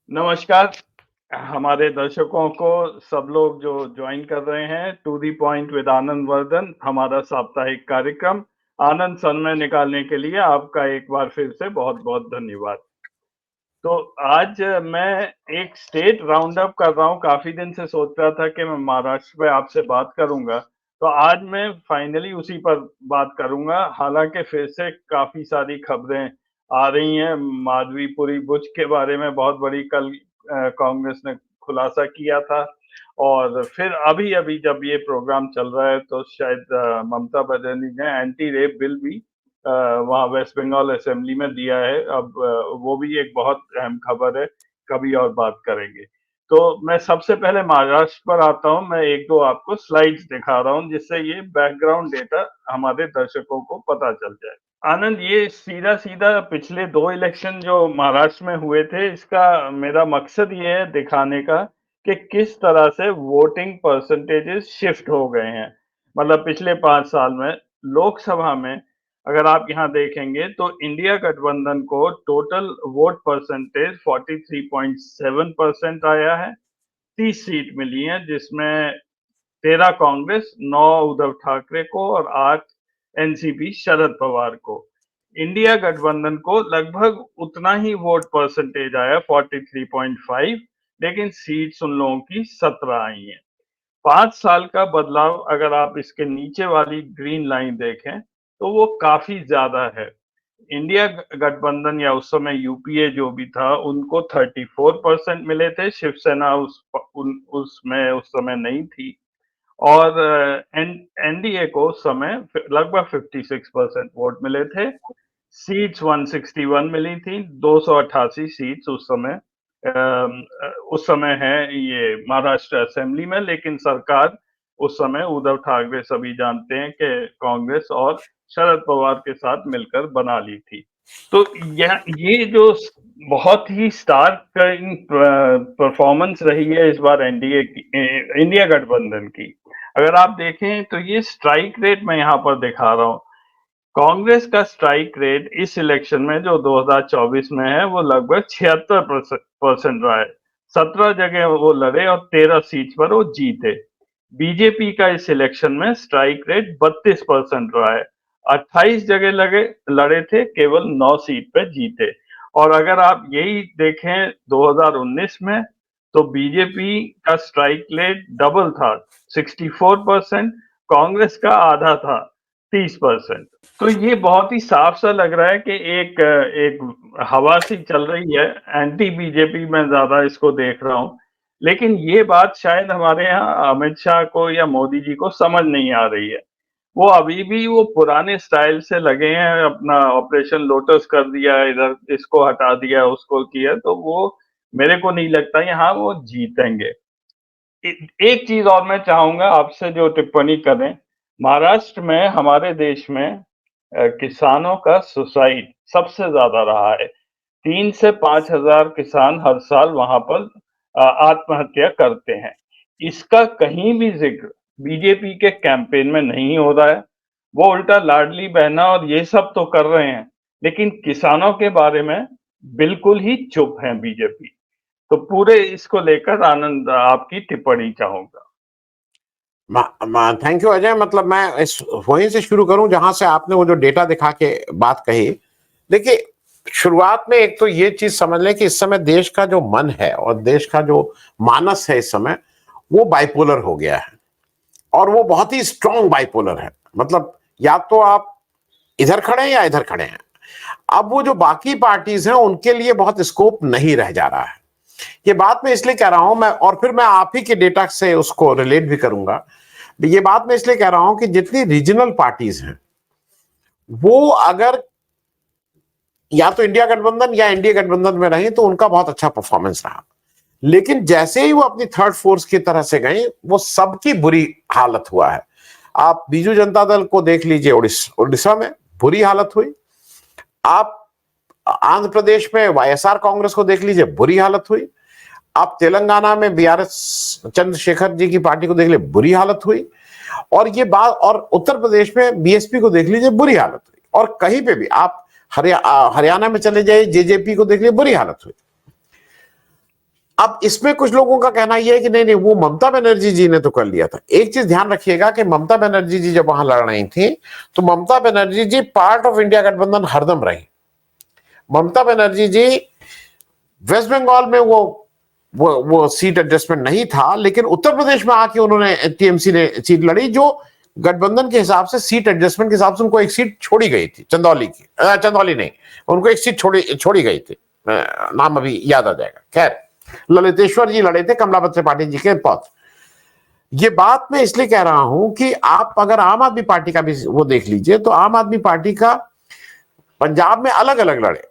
नमस्कार हमारे दर्शकों को, सब लोग जो ज्वाइन कर रहे हैं to the point with Anand Vardhan, हमारा साप्ताहिक कार्यक्रम। आनंद समय निकालने के लिए आपका एक बार फिर से बहुत बहुत धन्यवाद। तो आज मैं एक स्टेट राउंड अप कर रहा हूँ। काफी दिन से सोच रहा था कि मैं महाराष्ट्र पे आपसे बात करूंगा, तो आज मैं फाइनली उसी पर बात करूंगा। हालांकि फिर से काफी सारी खबरें आ रही हैं। माधवीपुरी बुच के बारे में बहुत बड़ी कल कांग्रेस ने खुलासा किया था, और फिर अभी अभी जब ये प्रोग्राम चल रहा है तो शायद ममता बनर्जी ने एंटी रेप बिल भी वहाँ वेस्ट बंगाल असेंबली में दिया है। अब वो भी एक बहुत अहम खबर है, कभी और बात करेंगे। तो मैं सबसे पहले महाराष्ट्र पर आता हूँ। मैं एक दो आपको स्लाइड्स दिखा रहा हूँ जिससे ये बैकग्राउंड डेटा हमारे दर्शकों को पता चल जाए। आनंद, ये सीधा सीधा पिछले 2 इलेक्शन जो महाराष्ट्र में हुए थे, इसका मेरा मकसद ये है दिखाने का कि किस तरह से वोटिंग परसेंटेजेस शिफ्ट हो गए हैं। मतलब पिछले 5 साल में लोकसभा में अगर आप यहाँ देखेंगे तो इंडिया गठबंधन को टोटल वोट परसेंटेज 43.7% आया है। 30 सीट मिली हैं, जिसमें 13 कांग्रेस, 9 उद्धव ठाकरे को और 8 एनसीपी शरद पवार को। इंडिया गठबंधन को लगभग उतना ही वोट परसेंटेज आया, 43.5, लेकिन सीट्स उन लोगों की 17 आई हैं। 5 साल का बदलाव अगर आप इसके नीचे वाली ग्रीन लाइन देखें तो वो काफी ज्यादा है। इंडिया गठबंधन या उस समय यूपीए जो भी था, उनको 34% मिले थे। शिवसेना उसमें उस समय नहीं थी। और एनडीए को उस समय लगभग 56% वोट मिले थे। सीट्स 161 मिली थी। 288 सीट्स उस समय है ये महाराष्ट्र असेंबली में। लेकिन सरकार उस समय उद्धव ठाकरे सभी जानते हैं कि कांग्रेस और शरद पवार के साथ मिलकर बना ली थी। तो ये जो बहुत ही स्टार्क परफॉर्मेंस रही है इस बार एनडीए की, इंडिया गठबंधन की। अगर आप देखें तो ये स्ट्राइक रेट मैं यहाँ पर दिखा रहा हूँ। कांग्रेस का स्ट्राइक रेट इस इलेक्शन में जो 2024 में है वो लगभग 76% रहा है। 17 जगह वो लड़े और 13 सीट पर वो जीते। बीजेपी का इस इलेक्शन में स्ट्राइक रेट 32% रहा है। 28 जगह लड़े थे, केवल 9 सीट पे जीते। और अगर आप यही देखें 2019 में, तो बीजेपी का स्ट्राइक रेट डबल था, 64%। कांग्रेस का आधा था, 30%। तो ये बहुत ही साफ सा लग रहा है कि एक एक हवा सी चल रही है। एंटी बीजेपी में ज्यादा इसको देख रहा हूँ। लेकिन ये बात शायद हमारे यहाँ अमित शाह को या मोदी जी को समझ नहीं आ रही है। वो अभी भी वो पुराने स्टाइल से लगे हैं। अपना ऑपरेशन लोटस कर दिया, इधर इसको हटा दिया, उसको किया, तो वो मेरे को नहीं लगता यहाँ वो जीतेंगे। एक चीज और मैं चाहूंगा आपसे जो टिप्पणी करें। महाराष्ट्र में, हमारे देश में किसानों का सुसाइड सबसे ज्यादा रहा है। 3 से 5 हजार किसान हर साल वहां पर आत्महत्या करते हैं। इसका कहीं भी जिक्र बीजेपी के कैंपेन में नहीं हो रहा है। वो उल्टा लाडली बहना और ये सब तो कर रहे हैं, लेकिन किसानों के बारे में बिल्कुल ही चुप है बीजेपी। तो पूरे इसको लेकर आनंद आपकी टिप्पणी चाहूंगा। Thank you Ajay. मतलब मैं इस वहीं से शुरू करूं जहां से आपने वो जो डेटा दिखा के बात कही। देखिए, शुरुआत में एक तो ये चीज समझ लें कि इस समय देश का जो मन है और देश का जो मानस है इस समय, वो बाइपोलर हो गया है। और वो बहुत ही स्ट्रांग बाइपोलर है। मतलब या तो आप इधर खड़े हैं या इधर खड़े हैं। अब वो जो बाकी पार्टीज हैं उनके लिए बहुत स्कोप नहीं रह जा रहा है। ये बात मैं इसलिए कह रहा हूं, मैं और फिर मैं आप ही के डेटा से उसको रिलेट भी करूंगा। ये बात मैं इसलिए कह रहा हूं कि जितनी रीजनल पार्टीज हैं वो अगर या तो इंडिया गठबंधन या एनडीए गठबंधन में रही तो उनका बहुत अच्छा परफॉर्मेंस रहा। लेकिन जैसे ही वो अपनी थर्ड फोर्स की तरह से गई, वो सबकी बुरी हालत हुआ है। आप बीजू जनता दल को देख लीजिए, उड़ीसा में बुरी हालत हुई। आप आंध्र प्रदेश में वाईएसआर कांग्रेस को देख लीजिए, बुरी हालत हुई। आप तेलंगाना में बीआरएस चंद्रशेखर जी की पार्टी को देख लीजिए, बुरी हालत हुई। और ये बात, और उत्तर प्रदेश में बीएसपी को देख लीजिए, बुरी हालत हुई। और कहीं पे भी आप हरियाणा में चले जाइए, जेजेपी को देख लीजिए, बुरी हालत हुई। अब इसमें कुछ लोगों का कहना यह है कि नहीं नहीं, वो ममता बनर्जी जी ने तो कर लिया था। एक चीज ध्यान रखिएगा कि ममता बनर्जी जी जब वहां लड़ रही थी तो ममता बनर्जी जी पार्ट ऑफ इंडिया गठबंधन हरदम रही। ममता बनर्जी जी वेस्ट बंगाल में वो सीट एडजस्टमेंट नहीं था, लेकिन उत्तर प्रदेश में आके उन्होंने टीएमसी ने सीट लड़ी, जो गठबंधन के हिसाब से सीट एडजस्टमेंट के हिसाब से उनको एक सीट छोड़ी गई थी, चंदौली की, चंदौली नहीं, उनको एक सीट छोड़ी गई थी, नाम अभी याद आ जाएगा। खैर, ललितेश्वर जी लड़े थे कमलापत त्रिपाठी जी के पद। ये बात मैं इसलिए कह रहा हूं कि आप अगर आम आदमी पार्टी का भी वो देख लीजिए तो आम आदमी पार्टी का पंजाब में अलग अलग लड़े,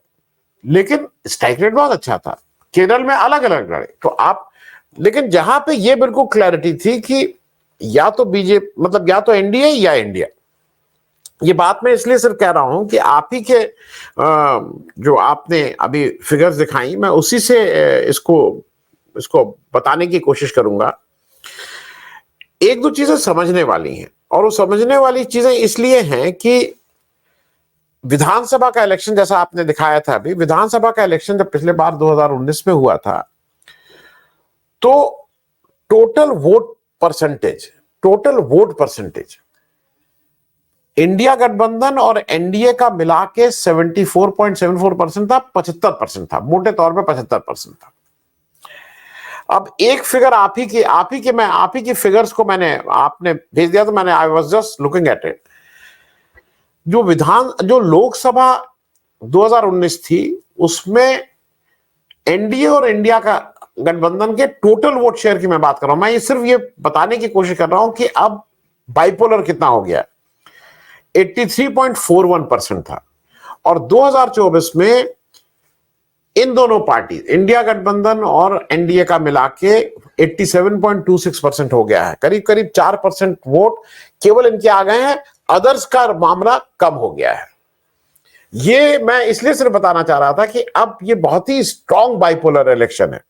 लेकिन स्ट्राइक रेट बहुत अच्छा था। केरल में अलग अलग लड़े तो आप, लेकिन जहां पे ये बिल्कुल क्लैरिटी थी कि या तो बीजेपी मतलब या तो एनडीए या इंडिया। ये बात मैं इसलिए सिर्फ कह रहा हूं कि आप ही के जो आपने अभी फिगर्स दिखाई, मैं उसी से इसको बताने की कोशिश करूंगा। एक दो चीजें समझने वाली हैं, और वो समझने वाली चीजें इसलिए हैं कि विधानसभा का इलेक्शन जैसा आपने दिखाया था अभी, विधानसभा का इलेक्शन जब पिछले बार 2019 में हुआ था तो टोटल वोट परसेंटेज इंडिया गठबंधन और एनडीए का मिला के 74.74% था, 75% था, मोटे तौर पे 75% था। अब एक फिगर आप ही की फिगर्स को आपने भेज दिया तो मैंने I was just looking at it. जो लोकसभा 2019 थी उसमें एनडीए और इंडिया का गठबंधन के टोटल वोट शेयर की मैं बात कर रहा हूं। मैं सिर्फ ये बताने की कोशिश कर रहा हूं कि अब बाइपोलर कितना हो गया। 83.41% था, और 2024 में इन दोनों पार्टी इंडिया गठबंधन और एनडीए का मिला के 87.26% हो गया है। करीब करीब 4% वोट केवल इनके आ गए हैं, अदर्स का मामला कम हो गया है। ये मैं इसलिए सिर्फ बताना चाह रहा था कि अब ये बहुत ही स्ट्रॉन्ग बाइपोलर इलेक्शन है,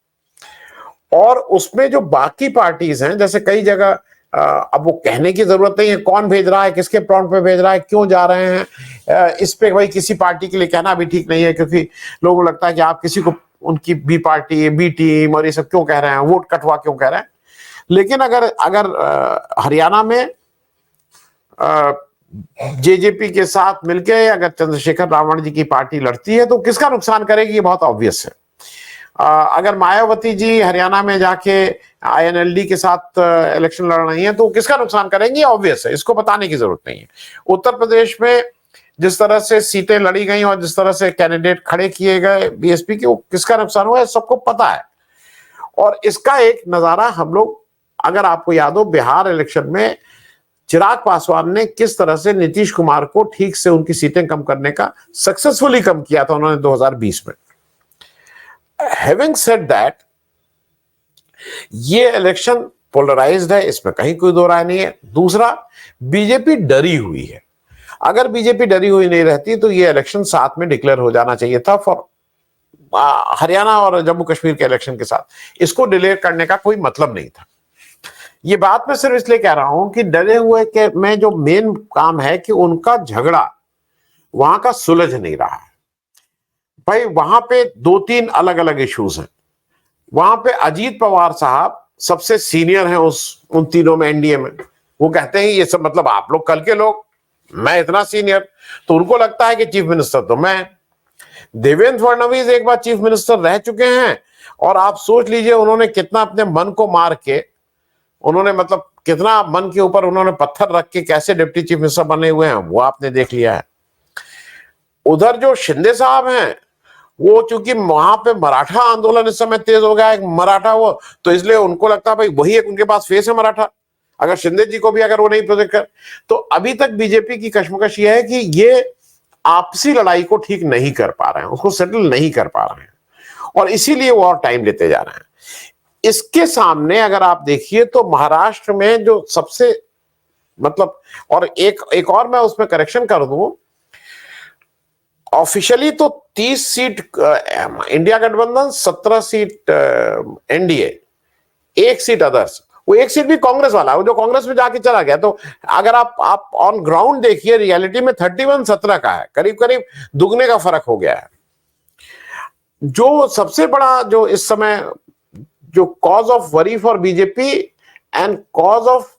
और उसमें जो बाकी पार्टीज हैं, जैसे कई जगह अब वो कहने की जरूरत नहीं है कौन भेज रहा है, किसके प्रॉम्प्ट पे भेज रहा है, क्यों जा रहे हैं, इस पे भाई किसी पार्टी के लिए कहना भी ठीक नहीं है, क्योंकि लोगों को लगता है कि आप किसी को उनकी बी पार्टी, बी टीम और ये सब क्यों कह रहे हैं, वोट कटवा क्यों कह रहे हैं। लेकिन अगर हरियाणा में जेजेपी के साथ मिलकर अगर चंद्रशेखर रावण जी की पार्टी लड़ती है तो किसका नुकसान करेगी, ये बहुत ऑब्वियस है। अगर मायावती जी हरियाणा में जाके आईएनएलडी के साथ इलेक्शन लड़ रही हैं तो किसका नुकसान करेंगी, ऑब्वियस है, इसको बताने की जरूरत नहीं है। उत्तर प्रदेश में जिस तरह से सीटें लड़ी गई और जिस तरह से कैंडिडेट खड़े किए गए बीएसपी के, वो किसका नुकसान हुआ है सबको पता है। और इसका एक नजारा हम लोग, अगर आपको याद हो, बिहार इलेक्शन में चिराग पासवान ने किस तरह से नीतीश कुमार को ठीक से उनकी सीटें कम करने का सक्सेसफुली कम किया था उन्होंने 2020 में। हैविंग सेड दैट, ये इलेक्शन पोलराइज्ड है, इसमें कहीं कोई दो राय नहीं है। दूसरा, बीजेपी डरी हुई है। अगर बीजेपी डरी हुई नहीं रहती तो ये इलेक्शन साथ में डिक्लेयर हो जाना चाहिए था फॉर हरियाणा और जम्मू कश्मीर के इलेक्शन के साथ। इसको डिले करने का कोई मतलब नहीं था। ये बात मैं सिर्फ इसलिए कह रहा हूं कि डरे हुए के में जो मेन काम है कि उनका झगड़ा वहां का सुलझ नहीं रहा है। भाई वहां पे दो तीन अलग अलग इश्यूज हैं। वहां पे अजीत पवार साहब सबसे सीनियर हैं उन तीनों में, एनडीए में। वो कहते हैं ये सब मतलब आप लोग कल के लोग, मैं इतना सीनियर, तो उनको लगता है कि चीफ मिनिस्टर तो मैं। देवेंद्र फडणवीस एक बार चीफ मिनिस्टर रह चुके हैं, और आप सोच लीजिए उन्होंने कितना अपने मन को मार के, उन्होंने मतलब कितना मन के ऊपर उन्होंने पत्थर रख के कैसे डिप्टी चीफ मिनिस्टर बने हुए हैं, वो आपने देख लिया है। उधर जो शिंदे साहब हैं, वो चूंकि वहां पे मराठा आंदोलन इस समय तेज हो गया है, मराठा वो, तो इसलिए उनको लगता है भाई वही एक उनके पास फेस है मराठा। अगर शिंदे जी को भी अगर वो नहीं प्रोजेक्ट कर, तो अभी तक बीजेपी की कश्मकश ये है कि ये आपसी लड़ाई को ठीक नहीं कर पा रहे हैं, उसको सेटल नहीं कर पा रहे हैं, और इसीलिए वो और टाइम लेते जा रहे हैं। इसके सामने अगर आप देखिए तो महाराष्ट्र में जो सबसे मतलब, और एक और मैं उसमें करेक्शन कर दूं, ऑफिशियली तो 30 सीट इंडिया गठबंधन, 17 सीट एनडीए, 1 सीट अदर्स। वो 1 सीट भी कांग्रेस वाला, वो जो कांग्रेस में जाके चला गया। तो अगर आप ऑन ग्राउंड देखिए, रियलिटी में 31-17 का है, करीब करीब दुगने का फर्क हो गया है। जो सबसे बड़ा जो इस समय जो cause of worry for BJP and cause of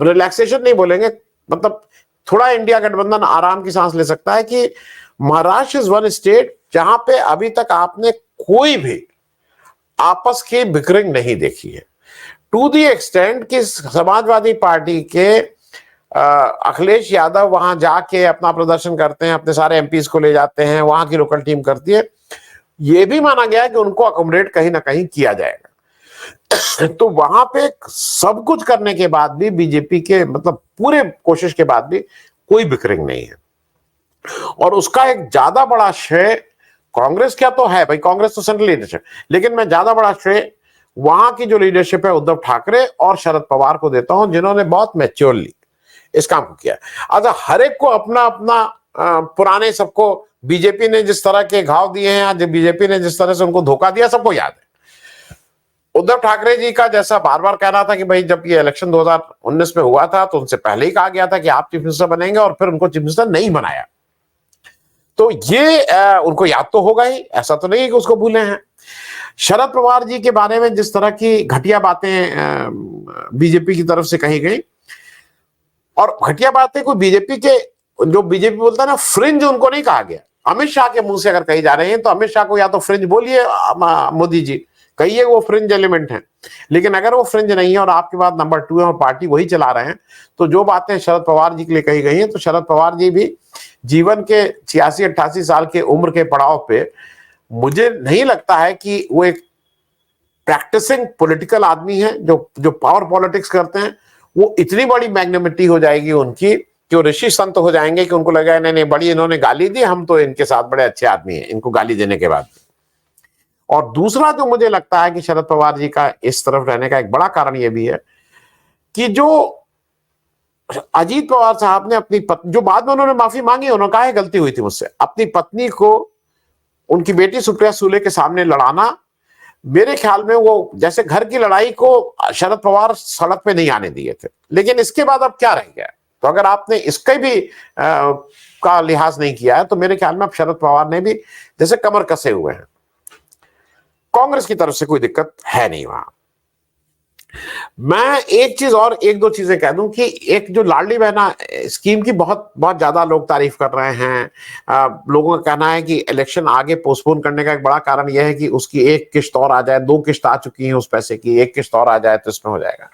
relaxation नहीं बोलेंगे, मतलब थोड़ा इंडिया गठबंधन आराम की सांस ले सकता है कि महाराष्ट्र इज वन स्टेट जहां पे अभी तक आपने कोई भी आपस की बिकरिंग नहीं देखी है, टू दी एक्सटेंट कि समाजवादी पार्टी के अखिलेश यादव वहां जाके अपना प्रदर्शन करते हैं, अपने सारे एमपीज को ले जाते हैं, वहां की लोकल टीम करती है, यह भी माना गया है कि उनको अकोमोडेट कहीं ना कहीं किया जाएगा। तो वहां पे सब कुछ करने के बाद भी बीजेपी के मतलब पूरे कोशिश के बाद भी कोई बिकरिंग नहीं है, और उसका एक ज्यादा बड़ा श्रेय कांग्रेस क्या तो है भाई, कांग्रेस तो सेंट्रल लीडरशिप, लेकिन मैं ज्यादा बड़ा श्रेय वहां की जो लीडरशिप है उद्धव ठाकरे और शरद पवार को देता हूं, जिन्होंने बहुत मैच्योरली इस काम को किया। अच्छा, हर एक को अपना अपना पुराने, सबको बीजेपी ने जिस तरह के घाव दिए हैं, आज बीजेपी ने जिस तरह से उनको धोखा दिया, सबको याद है। उद्धव ठाकरे जी का जैसा बार बार कहना था कि भाई जब ये इलेक्शन 2019 में हुआ था तो उनसे पहले ही कहा गया था कि आप चीफ मिनिस्टर बनेंगे, और फिर उनको चीफ मिनिस्टर नहीं बनाया। तो ये उनको याद तो होगा ही, ऐसा तो नहीं है कि उसको भूले हैं। शरद पवार जी के बारे में जिस तरह की घटिया बातें बीजेपी की तरफ से कही गई, और घटिया बातें कोई बीजेपी के, जो बीजेपी बोलता है ना फ्रिंज, उनको नहीं कहा गया। अमित शाह के मुंह से अगर कही जा रही है तो अमित शाह को या तो फ्रिंज बोलिए, मोदी जी कहिए वो फ्रिंज एलिमेंट है, लेकिन अगर वो फ्रिंज नहीं है और आपके बाद नंबर 2 है और पार्टी वही चला रहे हैं, तो जो बातें शरद पवार जी के लिए कही गई हैं, तो शरद पवार जी भी जीवन के 86-88 साल के उम्र के पड़ाव पे मुझे नहीं लगता है कि वो एक प्रैक्टिसिंग पॉलिटिकल आदमी है जो पावर पॉलिटिक्स करते हैं। वो इतनी बड़ी मैग्नेमिटी हो जाएगी उनकी कि वो ऋषि संत हो जाएंगे कि उनको लगेगा नहीं नहीं, बड़ी इन्होंने गाली दी, हम तो इनके साथ बड़े अच्छे आदमी हैं, इनको गाली देने के बाद। और दूसरा जो मुझे लगता है कि शरद पवार जी का इस तरफ रहने का एक बड़ा कारण यह भी है कि जो अजीत पवार साहब ने अपनी पत्नी, जो बाद में उन्होंने माफी मांगी, उन्होंने कहा है गलती हुई थी मुझसे, अपनी पत्नी को उनकी बेटी सुप्रिया सुले के सामने लड़ाना, मेरे ख्याल में वो जैसे घर की लड़ाई को शरद पवार सड़क पे नहीं आने दिए थे। लेकिन इसके बाद अब क्या रह गया, तो अगर आपने इसके भी का लिहाज नहीं किया है तो मेरे ख्याल में अब शरद पवार ने भी जैसे कमर कसे हुए हैं। कांग्रेस की तरफ से कोई दिक्कत है नहीं वहां। मैं एक चीज और एक दो चीजें कह दूं कि एक जो लाडली बहना स्कीम की बहुत बहुत ज्यादा लोग तारीफ कर रहे हैं। लोगों का कहना है कि इलेक्शन आगे पोस्टपोन करने का एक बड़ा कारण यह है कि उसकी एक किश्त और आ जाए, 2 किश्त आ चुकी हैं उस पैसे की, 1 किश्त और आ जाए तो इसमें हो जाएगा।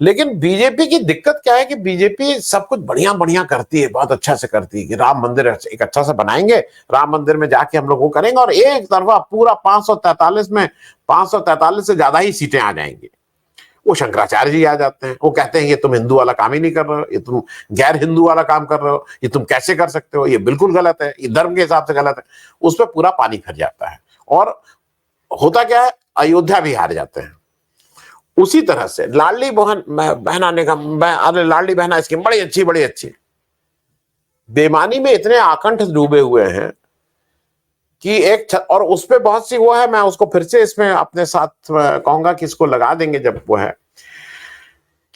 लेकिन बीजेपी की दिक्कत क्या है कि बीजेपी सब कुछ बढ़िया बढ़िया करती है, बहुत अच्छा से करती है कि राम मंदिर एक अच्छा से बनाएंगे, राम मंदिर में जाके हम लोग वो करेंगे, और एक तरफा पूरा 543 में 543 से ज्यादा ही सीटें आ जाएंगी। वो शंकराचार्य जी आ जाते हैं, वो कहते हैं ये तुम हिंदू वाला काम ही नहीं कर रहे हो, ये तुम गैर हिंदू वाला काम कर रहे हो, ये तुम कैसे कर सकते हो, ये बिल्कुल गलत है, ये धर्म के हिसाब से गलत है। उस पर पूरा पानी फिर जाता है, और होता क्या है, अयोध्या भी हार जाते हैं। उसी तरह से लाडली बहना निगम, अरे लाडली बहना स्कीम बड़ी अच्छी बेमानी में इतने आकंठ डूबे हुए हैं कि एक और उस पे बहुत सी वो है, मैं उसको फिर से इसमें अपने साथ कहूंगा कि इसको लगा देंगे जब वो है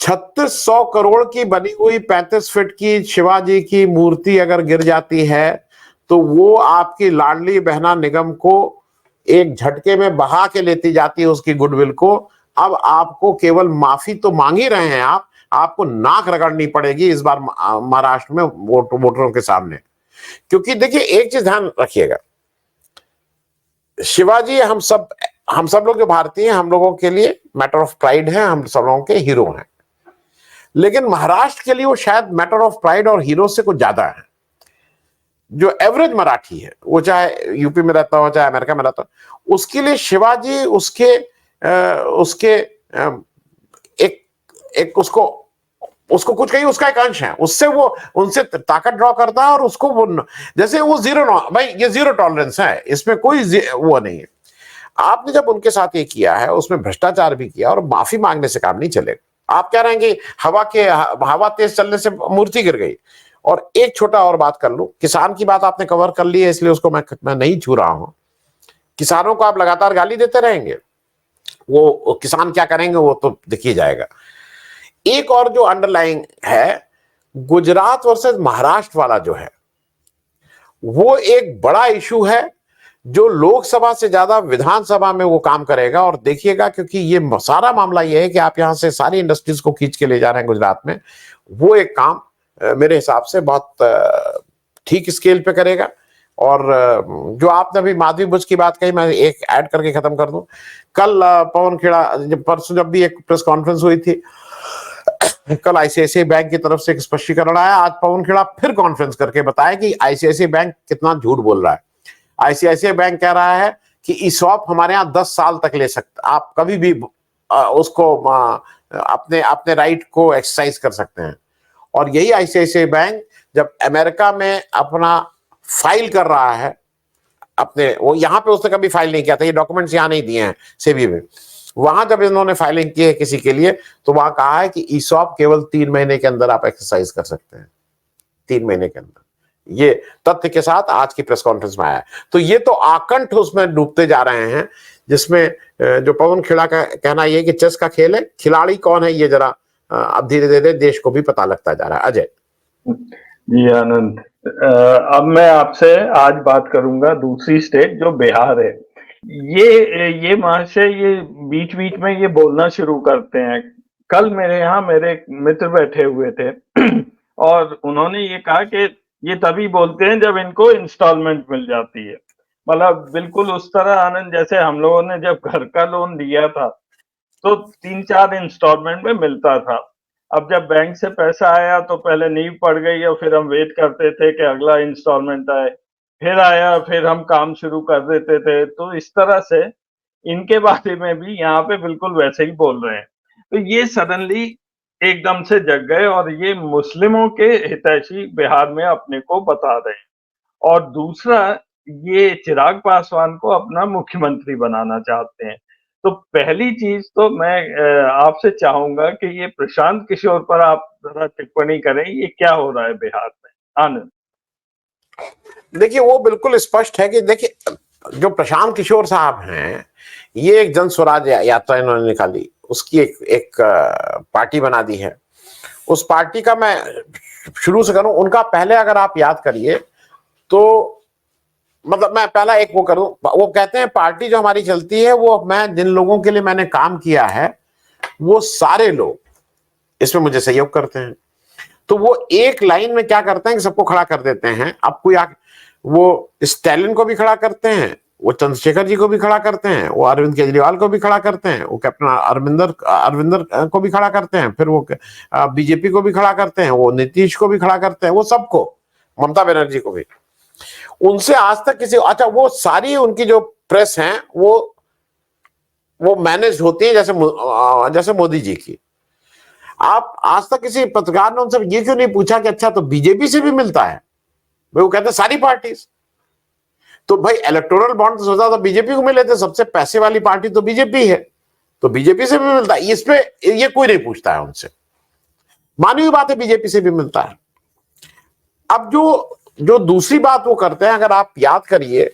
3600 करोड़ की बनी हुई 35 फीट की शिवाजी की मूर्ति अगर गिर जाती है तो वो आपकी लाडली बहना निगम को एक झटके में बहा के लेती जाती है उसकी गुडविल को। अब आपको केवल माफी तो मांग ही रहे हैं, आपको नाक रगड़नी पड़ेगी इस बार महाराष्ट्र में वोटरों के सामने। क्योंकि देखिए एक चीज ध्यान रखिएगा, शिवाजी हम सब लोग जो भारतीय हैं, हम लोगों के लिए मैटर ऑफ प्राइड है, हम सब लोगों के हीरो हैं। लेकिन महाराष्ट्र के लिए वो शायद मैटर ऑफ प्राइड और हीरो से कुछ ज्यादा है। जो एवरेज मराठी है, वो चाहे यूपी में रहता हो चाहे अमेरिका में रहता हो, उसके लिए शिवाजी उसके एक उसको कुछ कहीं उसका एक अंश है, उससे वो उनसे ताकत ड्रॉ करता है, और उसको वो जैसे वो भाई ये जीरो टॉलरेंस है, इसमें कोई वो नहीं है। आपने जब उनके साथ ये किया है, उसमें भ्रष्टाचार भी किया, और माफी मांगने से काम नहीं चलेगा। आप कह रहे हैं कि हवा तेज चलने से मूर्ति गिर गई। और एक छोटा और बात कर लूं, किसान की बात आपने कवर कर ली है इसलिए उसको मैं नहीं छू रहा हूं। किसानों को आप लगातार गाली देते रहेंगे, वो किसान क्या करेंगे वो तो देखिए जाएगा। एक और जो अंडरलाइंग है, गुजरात वर्सेस महाराष्ट्र वाला जो है, वो एक बड़ा इशू है जो लोकसभा से ज्यादा विधानसभा में वो काम करेगा। और देखिएगा, क्योंकि ये सारा मामला ये है कि आप यहां से सारी इंडस्ट्रीज को खींच के ले जा रहे हैं गुजरात में, वो एक काम मेरे हिसाब से बहुत ठीक स्केल पे करेगा। और जो आपने अभी माधवी बुच की बात कही, मैं एक ऐड करके खत्म कर दूं। कल पवन खेड़ा, परसों जब भी एक प्रेस कॉन्फ्रेंस हुई थी, कल आईसीआईसीआई बैंक की तरफ से एक स्पष्टीकरण आया। आज पवन खेड़ा फिर कॉन्फ्रेंस करके बताया कि आईसीआईसीआई बैंक कितना झूठ बोल रहा है। आईसीआईसीआई बैंक कह रहा है कि ईसॉप हमारे यहाँ 10 साल तक ले सकते, आप कभी भी उसको अपने अपने राइट को एक्सरसाइज कर सकते हैं। और यही आईसीआईसीआई बैंक जब अमेरिका में अपना फाइल कर रहा है अपने, वो यहाँ पे उसने कभी फाइल नहीं किया था, ये डॉक्यूमेंट्स यहाँ नहीं दिए हैं सेबी में, वहां जब इन्होंने फाइलिंग की है किसी के लिए, तो वहां कहा है कि ईसॉप केवल 3 महीने के अंदर आप एक्सरसाइज कर सकते हैं, 3 महीने के अंदर। ये तथ्य के साथ आज की प्रेस कॉन्फ्रेंस में आया। तो ये तो आकंठ उसमें डूबते जा रहे हैं, जिसमें जो पवन खेड़ा का कहना ये कि चेस का खेल है, खिलाड़ी कौन है ये जरा अब धीरे धीरे देश को भी पता लगता जा रहा है। अजय जी आनंद, अब मैं आपसे आज बात करूंगा दूसरी स्टेट जो बिहार है। ये महाशय ये बीच बीच में ये बोलना शुरू करते हैं। कल मेरे यहाँ मेरे एक मित्र बैठे हुए थे और उन्होंने ये कहा कि ये तभी बोलते हैं जब इनको इंस्टॉलमेंट मिल जाती है। मतलब बिल्कुल उस तरह आनंद, जैसे हम लोगों ने जब घर का लोन लिया था तो 3-4 इंस्टॉलमेंट में मिलता था। अब जब बैंक से पैसा आया तो पहले नींव पड़ गई और फिर हम वेट करते थे कि अगला इंस्टॉलमेंट आए, फिर आया, फिर हम काम शुरू कर देते थे। तो इस तरह से इनके बारे में भी यहाँ पे बिल्कुल वैसे ही बोल रहे हैं। तो ये सडनली एकदम से जग गए और ये मुस्लिमों के हितैषी बिहार में अपने को बता रहे हैं। और दूसरा, ये चिराग पासवान को अपना मुख्यमंत्री बनाना चाहते हैं। तो पहली चीज तो मैं आपसे चाहूंगा कि ये प्रशांत किशोर पर आप जरा टिप्पणी करें, ये क्या हो रहा है बिहार में। आनंद, देखिए, वो बिल्कुल स्पष्ट है कि देखिए, जो प्रशांत किशोर साहब हैं, ये एक जन स्वराज यात्रा इन्होंने निकाली, उसकी एक पार्टी बना दी है। उस पार्टी का मैं शुरू से करूं, उनका पहले अगर आप याद करिए तो, मतलब मैं पहला एक वो करूं, वो कहते हैं पार्टी जो हमारी चलती है वो, मैं जिन लोगों के लिए मैंने काम किया है वो सारे लोग इसमें मुझे सहयोग करते हैं। तो वो एक लाइन में क्या करते हैं कि सबको खड़ा कर देते हैं। अब कोई वो स्टैलिन को भी खड़ा करते हैं, वो चंद्रशेखर जी को भी खड़ा करते हैं, वो अरविंद केजरीवाल को भी खड़ा करते हैं, वो कैप्टन अरविंदर को भी खड़ा करते हैं, फिर वो बीजेपी को भी खड़ा करते हैं, वो नीतीश को भी खड़ा करते हैं, वो सबको, ममता बनर्जी को भी। उनसे आज तक किसी, अच्छा वो सारी उनकी जो प्रेस है वो मैनेज होती है जैसे मोदी जी की। आप आज तक किसी पत्रकार ने उनसे ये क्यों नहीं पूछा कि अच्छा तो बीजेपी से भी मिलता है? भाई वो कहते हैं सारी पार्टी। तो भाई इलेक्टोरल बॉन्ड तो सोचा था बीजेपी को मिले थे, सबसे पैसे वाली पार्टी तो बीजेपी है, तो बीजेपी से भी मिलता है। इस पे ये कोई नहीं पूछता है उनसे, मानी हुई बात है, बीजेपी से भी मिलता है। अब जो दूसरी बात वो करते हैं, अगर आप याद करिए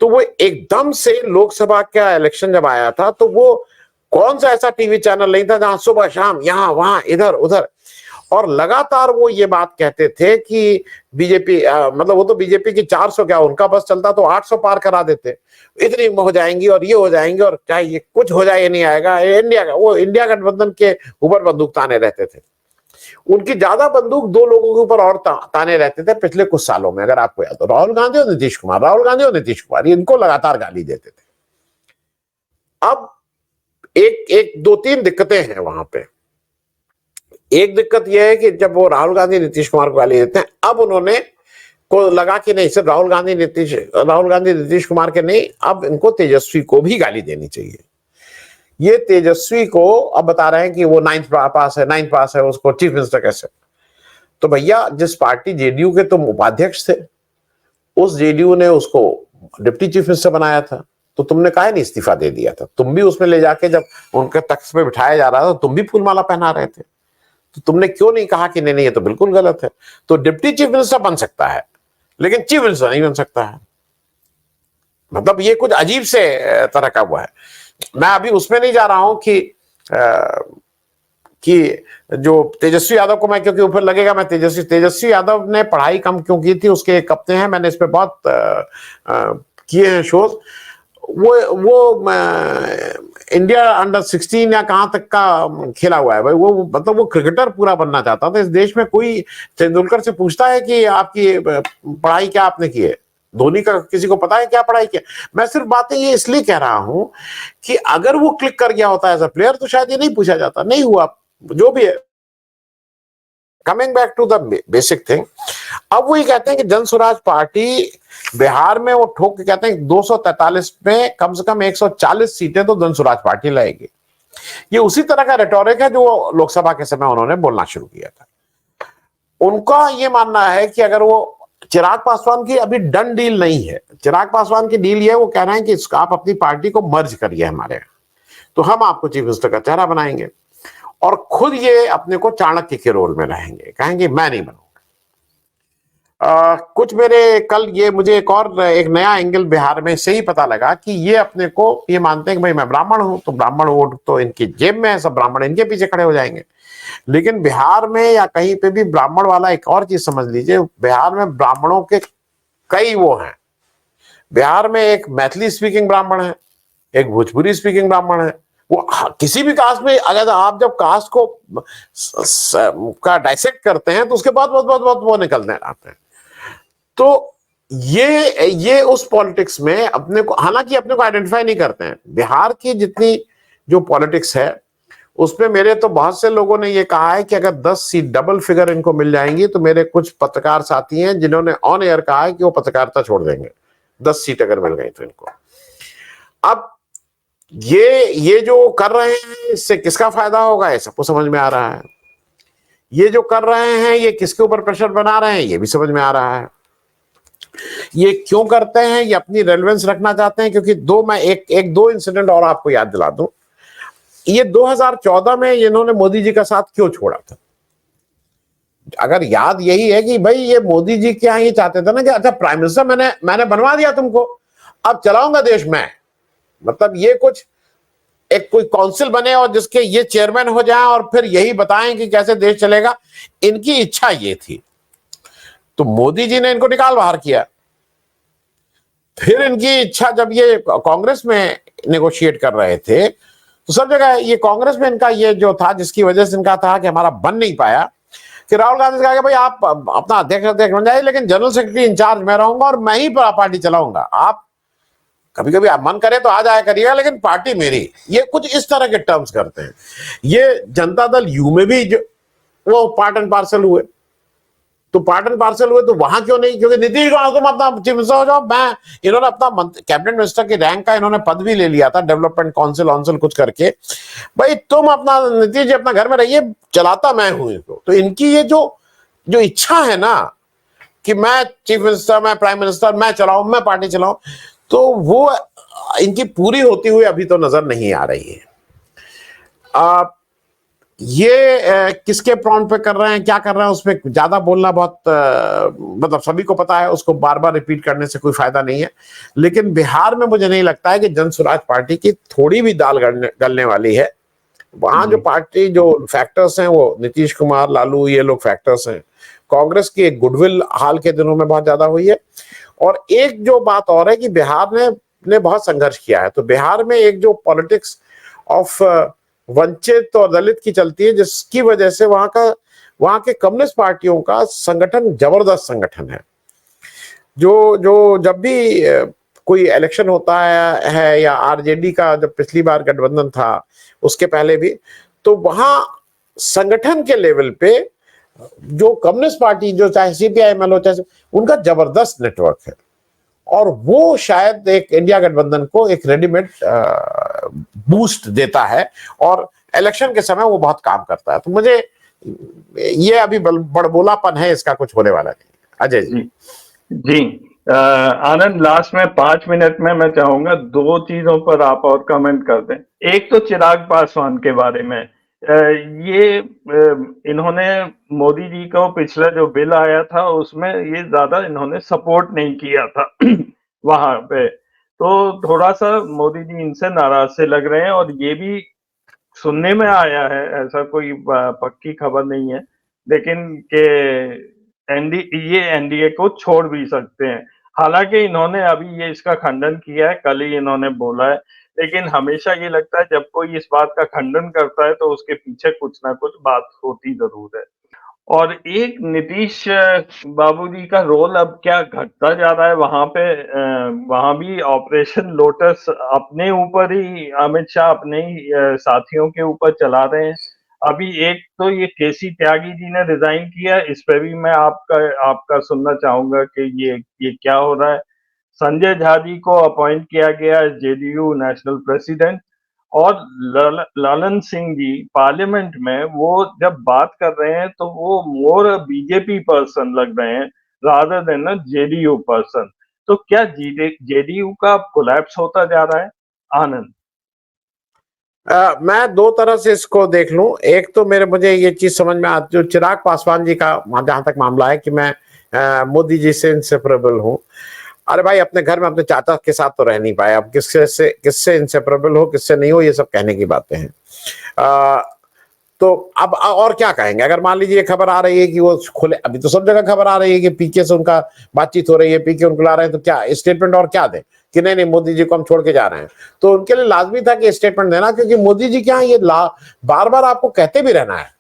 तो वो एकदम से लोकसभा का इलेक्शन जब आया था तो वो कौन सा ऐसा टीवी चैनल नहीं था जहां सुबह शाम यहां वहां इधर उधर, और लगातार वो ये बात कहते थे कि बीजेपी, मतलब वो तो बीजेपी की 400 क्या, उनका बस चलता तो 800 पार करा देते, इतनी हो जाएंगी और ये हो जाएंगे और चाहे ये कुछ हो जाए ये नहीं आएगा। इंडिया का, वो इंडिया गठबंधन के ऊपर बंदूक ताने रहते थे। उनकी ज्यादा बंदूक 2 लोगों के ऊपर और ताने रहते थे पिछले कुछ सालों में, अगर आपको याद हो, राहुल गांधी और नीतीश कुमार, इनको लगातार गाली देते थे। अब एक 2-3 दिक्कतें हैं वहां पे। एक दिक्कत यह है कि जब वो राहुल गांधी नीतीश कुमार को गाली देते हैं, अब उन्होंने को लगा कि नहीं सिर्फ राहुल गांधी नीतीश कुमार के नहीं, अब इनको तेजस्वी को भी गाली देनी चाहिए। ये तेजस्वी को अब बता रहे हैं कि वो 9th पास है, उसको चीफ मिनिस्टर कैसे? तो भैया, जिस पार्टी जेडीयू के तुम उपाध्यक्ष थे, उस जेडीयू ने उसको डिप्टी चीफ मिनिस्टर बनाया था, तो तुमने काहे नहीं इस्तीफा दे दिया था? तुम भी उसमें ले जाके जब उनके तख्त पे बिठाया जा रहा था तुम भी फूलमाला पहना रहे थे, तो तुमने क्यों नहीं कहा कि नहीं ये तो बिल्कुल गलत है? तो डिप्टी चीफ मिनिस्टर बन सकता है लेकिन चीफ मिनिस्टर नहीं बन सकता है। मतलब ये कुछ अजीब से तरह का हुआ है। मैं अभी उसमें नहीं जा रहा हूं कि जो तेजस्वी यादव को मैं, क्योंकि ऊपर लगेगा मैं तेजस्वी यादव ने पढ़ाई कम क्यों की थी, उसके एक हफ्ते हैं, मैंने इस पे बहुत किए हैं शोज, वो इंडिया अंडर 16 या कहां तक का खेला हुआ है भाई। वो मतलब वो क्रिकेटर पूरा बनना चाहता था। इस देश में कोई तेंदुलकर से पूछता है कि आपकी पढ़ाई क्या आपने की है? धोनी का किसी को पता है क्या पढ़ाई किया? मैं सिर्फ बातें ये इसलिए कह रहा हूं कि अगर वो क्लिक कर गया होता एज अ प्लेयर तो शायद ये नहीं पूछा जाता। नहीं हुआ, जो भी है। Coming back to the basic thing, अब वही कहते हैं कि जन स्वराज पार्टी बिहार में वो ठोक के कहते हैं 243 में कम से कम 140 सीटें तो जन स्वराज पार्टी लाएगी। ये उसी तरह का रेटोरिक है जो लोकसभा के समय उन्होंने बोलना शुरू किया था। उनका ये मानना है कि अगर वो चिराग पासवान की अभी डन डील नहीं है, चिराग पासवान की डील ये वो कह रहे हैं कि आप अपनी पार्टी को मर्ज करिए हमारे, तो हम आपको चीफ मिनिस्टर का चेहरा बनाएंगे, और खुद ये अपने को चाणक्य के रोल में रहेंगे, कहेंगे मैं नहीं बनूंगा। कुछ मेरे कल ये मुझे एक नया एंगल बिहार में से ही पता लगा कि ये अपने को ये मानते हैं कि भाई मैं ब्राह्मण हूं तो ब्राह्मण वोट तो इनकी जेब में है, सब ब्राह्मण इनके पीछे खड़े हो जाएंगे। लेकिन बिहार में या कहीं पे भी ब्राह्मण वाला एक और चीज समझ लीजिए, बिहार में ब्राह्मणों के कई वो हैं। बिहार में एक मैथिली स्पीकिंग ब्राह्मण है, एक भोजपुरी स्पीकिंग ब्राह्मण है। वो किसी भी कास्ट में अगर आप जब कास्ट को का डाइसेक्ट करते हैं तो उसके बाद बहुत बहुत बहुत वो निकलने आते हैं। तो ये उस पॉलिटिक्स में अपने को, हालांकि अपने को आइडेंटिफाई नहीं करते हैं। बिहार की जितनी जो पॉलिटिक्स है उसमें मेरे तो बहुत से लोगों ने ये कहा है कि अगर 10 सीट डबल फिगर इनको मिल जाएंगी तो मेरे कुछ पत्रकार साथी हैं जिन्होंने ऑन एयर कहा है कि वो पत्रकारिता छोड़ देंगे 10 सीट अगर मिल गई तो इनको। अब ये जो कर रहे हैं इससे किसका फायदा होगा ये सबको समझ में आ रहा है। ये जो कर रहे हैं ये किसके ऊपर प्रेशर बना रहे हैं ये भी समझ में आ रहा है। ये क्यों करते हैं, ये अपनी रेलेवेंस रखना चाहते हैं। क्योंकि मैं दो इंसिडेंट और आपको याद दिला दूं। ये 2014 में इन्होंने मोदी जी का साथ क्यों छोड़ा था? अगर याद यही है कि भाई ये मोदी जी क्या ये चाहते थे ना कि अच्छा प्राइम मिनिस्टर मैंने बनवा दिया तुमको, अब चलाऊंगा देश में। मतलब ये कुछ एक कोई काउंसिल बने और जिसके ये चेयरमैन हो जाएं और फिर यही बताएं कि कैसे देश चलेगा। इनकी इच्छा ये थी। तो मोदी जी ने इनको निकाल बाहर किया। फिर इनकी इच्छा, जब ये कांग्रेस में नेगोशिएट कर रहे थे तो सब जगह ये कांग्रेस में इनका ये जो था जिसकी वजह से इनका था कि हमारा बन नहीं पाया, कि राहुल गांधी से कहा कि भाई आप अपना अध्यक्ष बन जाइए लेकिन जनरल सेक्रेटरी इंचार्ज मैं रहूंगा और मैं ही पार्टी चलाऊंगा। आप कभी कभी आप मन करे तो आ जाया करिएगा लेकिन पार्टी मेरी। ये कुछ इस तरह के टर्म्स करते हैं। ये जनता दल यू में भी जो वो पार्ट एंड पार्सल हुए, तो पार्ट एंड पार्सल हुए तो वहां क्यों नहीं? क्योंकि नीतीश कुमार तुम अपना चीफ मिनिस्टर हो जाओ। इन्होंने अपना कैबिनेट मिनिस्टर की रैंक का इन्होंने पद भी ले लिया था, डेवलपमेंट काउंसिल वाउंसिल कुछ करके। भाई तुम अपना नीतीश जी अपना घर में रहिए, चलाता मैं हूं इनको। तो इनकी ये जो इच्छा है ना कि मैं चीफ मिनिस्टर, मैं प्राइम मिनिस्टर, मैं चलाऊं, मैं पार्टी चलाऊं, तो वो इनकी पूरी होती हुई अभी तो नजर नहीं आ रही है। ये किसके प्रॉन्ट पे कर रहे हैं, क्या कर रहे हैं, उसमें ज्यादा बोलना बहुत मतलब सभी को पता है, उसको बार बार रिपीट करने से कोई फायदा नहीं है। लेकिन बिहार में मुझे नहीं लगता है कि जन स्वराज पार्टी की थोड़ी भी दाल गलने वाली है। वहां जो पार्टी जो फैक्टर्स हैं वो नीतीश कुमार, लालू, ये लोग फैक्टर्स हैं। कांग्रेस की एक गुडविल हाल के दिनों में बहुत ज्यादा हुई है। और एक जो बात और है कि बिहार ने बहुत संघर्ष किया है। तो बिहार में एक जो पॉलिटिक्स ऑफ वंचित और दलित की चलती है, जिसकी वजह से वहां के कम्युनिस्ट पार्टियों का संगठन जबरदस्त संगठन है। जो जब भी कोई इलेक्शन होता है या आरजेडी का जब पिछली बार गठबंधन था उसके पहले भी, तो वहां संगठन के लेवल पे जो कम्युनिस्ट पार्टी जो चाहे सीपीआई हो चाहे उनका जबरदस्त नेटवर्क है। और वो शायद एक इंडिया गठबंधन को एक रेडीमेड बूस्ट देता है और इलेक्शन के समय वो बहुत काम करता है। तो मुझे ये अभी बड़बोलापन है, इसका कुछ होने वाला नहीं। अजय जी। जी आनंद, लास्ट में 5 मिनट में मैं चाहूंगा 2 चीजों पर आप और कमेंट कर दें। एक तो चिराग पासवान के बारे में, ये इन्होंने मोदी जी का पिछला जो बिल आया था उसमें ये ज्यादा इन्होंने सपोर्ट नहीं किया था वहां पे। तो थोड़ा सा मोदी जी इनसे नाराज से लग रहे हैं। और ये भी सुनने में आया है, ऐसा कोई पक्की खबर नहीं है, लेकिन के ये एनडीए को छोड़ भी सकते हैं। हालाँकि इन्होंने अभी ये इसका खंडन किया है, कल ही इन्होंने बोला है, लेकिन हमेशा ये लगता है जब कोई इस बात का खंडन करता है तो उसके पीछे कुछ न कुछ बात होती ज़रूर है। और एक नीतीश बाबूजी का रोल अब क्या घटता जा रहा है वहाँ पे, वहाँ भी ऑपरेशन लोटस अपने ऊपर ही अमित शाह अपने ही साथियों के ऊपर चला रहे हैं। अभी एक तो ये केसी त्यागी जी ने रिज़ाइन किया, इस पे भी मैं आपका आपका सुनना चाहूँगा कि ये क्या हो रहा है? संजय झा जी को अपॉइंट किया गया जेडीयू नेशनल प्रेसिडेंट, और ललन सिंह जी पार्लियामेंट में वो जब बात कर रहे हैं तो वो मोर बीजेपी पर्सन लग रहे हैं रादर देन अ जेडीयू पर्सन। तो क्या जेडीयू का कोलैप्स होता जा रहा है? आनंद। मैं दो तरह से इसको देख लूं। एक तो मुझे ये चीज समझ में आती, जो चिराग पासवान जी का जहां तक मामला है कि मैं मोदी जी से इंसेपरेबल हूं। अरे भाई, अपने घर में अपने चाचा के साथ तो रह नहीं पाए, अब किससे इंसेपरेबल हो, किससे नहीं हो, ये सब कहने की बातें हैं। तो अब और क्या कहेंगे? अगर मान लीजिए खबर आ रही है कि वो खुले, अभी तो सब जगह खबर आ रही है कि पीके से उनका बातचीत हो रही है, पीके उनको ला रहे हैं, तो क्या स्टेटमेंट और क्या दें कि नहीं नहीं मोदी जी को हम छोड़ के जा रहे हैं? तो उनके लिए लाजमी था कि स्टेटमेंट देना, क्योंकि मोदी जी क्या ये बार बार आपको कहते भी रहना है।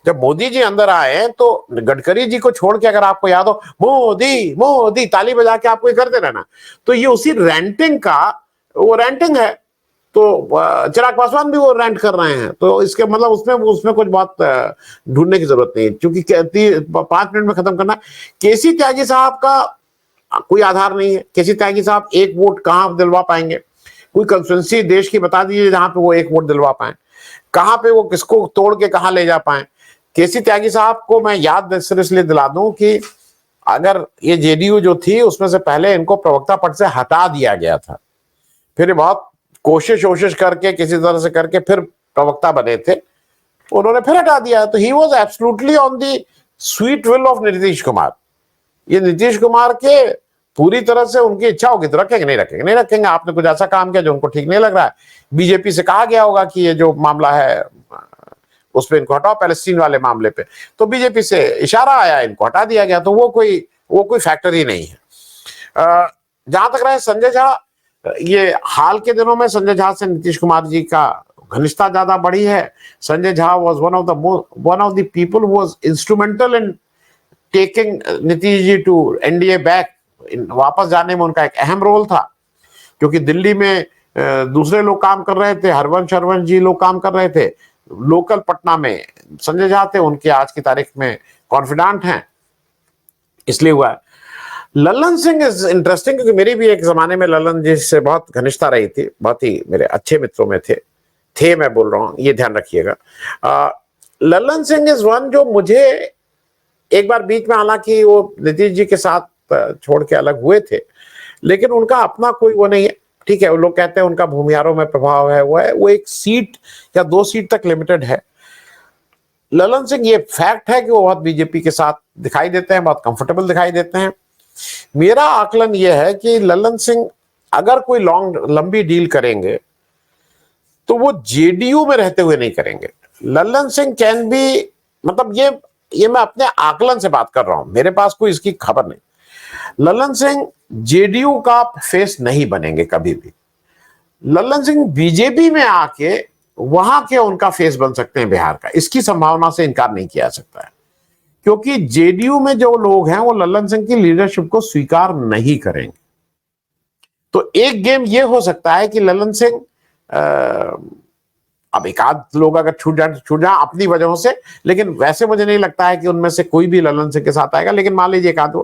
जब मोदी जी अंदर आए तो गडकरी जी को छोड़ के, अगर आपको याद हो, मोदी मोदी ताली बजा के आपको ये करते रहना, तो ये उसी रेंटिंग का वो रेंटिंग है। तो चिराग पासवान भी वो रेंट कर रहे हैं, तो इसके मतलब उसमें उसमें कुछ बात ढूंढने की जरूरत नहीं है, क्योंकि 5 मिनट में खत्म करना। केसी त्यागी साहब का कोई आधार नहीं है। केसी त्यागी साहब एक वोट कहां दिलवा पाएंगे? कोई कंस्टिट्यूंसी देश की बता दीजिए जहां पे वो एक वोट दिलवा पाए, कहां पे वो किसको तोड़ के कहां ले जा पाए। केसी त्यागी साहब को मैं याद सिर्फ इसलिए दिला दूं कि अगर ये जेडीयू जो थी उसमें से पहले इनको प्रवक्ता पद से हटा दिया गया था, फिर बहुत कोशिश करके किसी तरह से करके फिर प्रवक्ता बने थे, उन्होंने फिर हटा दिया। तो he was absolutely on the sweet will of Nitish Kumar. ये नीतीश कुमार के पूरी तरह से उनकी इच्छा होगी तो रखेंगे, नहीं रखेंगे नहीं रखेंगे। आपने कुछ ऐसा काम किया जो उनको ठीक नहीं लग रहा है, बीजेपी से कहा गया होगा कि ये जो मामला है उस पर इनको हटाओ, पैलेस्टीन वाले मामले पे, तो बीजेपी से इशारा आया, इनको हटा दिया गया। तो वो कोई फैक्टर ही नहीं है। जहां तक रहे संजय झा, ये हाल के दिनों में संजय झा से नीतीश कुमार जी का घनिष्ठता ज्यादा बढ़ी है। Sanjay Jha was one of the people who was instrumental in taking Nitish ji to NDA back, वापस जाने में उनका एक अहम रोल था, क्योंकि दिल्ली में दूसरे लोग काम कर रहे थे, हरवंश जी लोग काम कर रहे थे, लोकल पटना में संजय झा थे, उनके आज की तारीख में कॉन्फिडेंट हैं, इसलिए हुआ है। ललन सिंह इज इंटरेस्टिंग, क्योंकि मेरी भी एक जमाने में ललन जी से बहुत घनिष्ठता रही थी, बहुत ही मेरे अच्छे मित्रों में थे मैं बोल रहा हूं, ये ध्यान रखिएगा। ललन सिंह इज वन जो मुझे एक बार बीच में, हालांकि वो नीतीश जी के साथ छोड़ के अलग हुए थे, लेकिन उनका अपना कोई वो नहीं है। ठीक है, वो लोग कहते हैं उनका भूमियारों में प्रभाव है, वो एक सीट या 2 सीट तक लिमिटेड है। ललन सिंह, ये फैक्ट है कि वो बहुत बीजेपी के साथ दिखाई देते हैं, बहुत कंफर्टेबल दिखाई देते हैं। मेरा आकलन यह है कि ललन सिंह अगर कोई लंबी डील करेंगे तो वो जेडीयू में रहते हुए नहीं करेंगे। ललन सिंह कैन बी, मतलब ये मैं अपने आकलन से बात कर रहा हूं, मेरे पास कोई इसकी खबर नहीं। ललन सिंह जेडीयू का फेस नहीं बनेंगे कभी भी। ललन सिंह बीजेपी में आके वहां के उनका फेस बन सकते हैं बिहार का, इसकी संभावना से इनकार नहीं किया जा सकता है, क्योंकि जेडीयू में जो लोग हैं वो ललन सिंह की लीडरशिप को स्वीकार नहीं करेंगे। तो एक गेम ये हो सकता है कि ललन सिंह, अब एक आध लोग अगर छूट जाए अपनी वजहों से, लेकिन वैसे मुझे नहीं लगता है कि उनमें से कोई भी ललन सिंह के साथ आएगा। लेकिन मान लीजिए एक आध,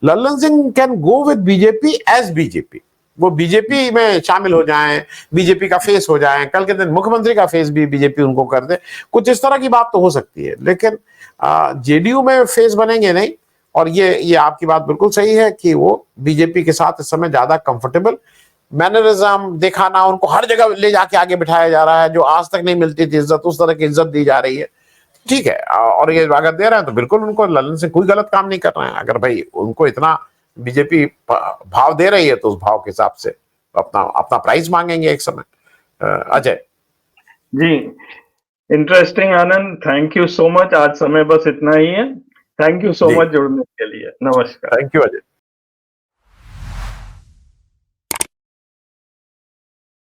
Lalan Singh can go with BJP as BJP, वो बीजेपी में शामिल हो जाएं, बीजेपी का फेस हो जाएं, कल के दिन मुख्यमंत्री का फेस भी बीजेपी उनको कर दे, कुछ इस तरह की बात तो हो सकती है। लेकिन जेडीयू में फेस बनेंगे नहीं। और ये आपकी बात बिल्कुल सही है कि वो बीजेपी के साथ इस समय ज्यादा कंफर्टेबल, मैनरिज्म दिखाना, उनको हर जगह ले जाके आगे बिठाया जा रहा है, जो आज तक नहीं मिलती थी इज्जत, उस तरह की इज्जत दी जा रही है। ठीक है, और ये अगर दे रहे हैं तो बिल्कुल उनको, ललन से कोई गलत काम नहीं कर रहे हैं। अगर भाई उनको इतना बीजेपी भाव दे रही है तो उस भाव के हिसाब से अपना अपना प्राइस मांगेंगे एक समय। Ajay ji, interesting Anand, thank you so much. आज समय बस इतना ही है। थैंक यू सो मच जुड़ने के लिए। नमस्कार। Thank you Ajay.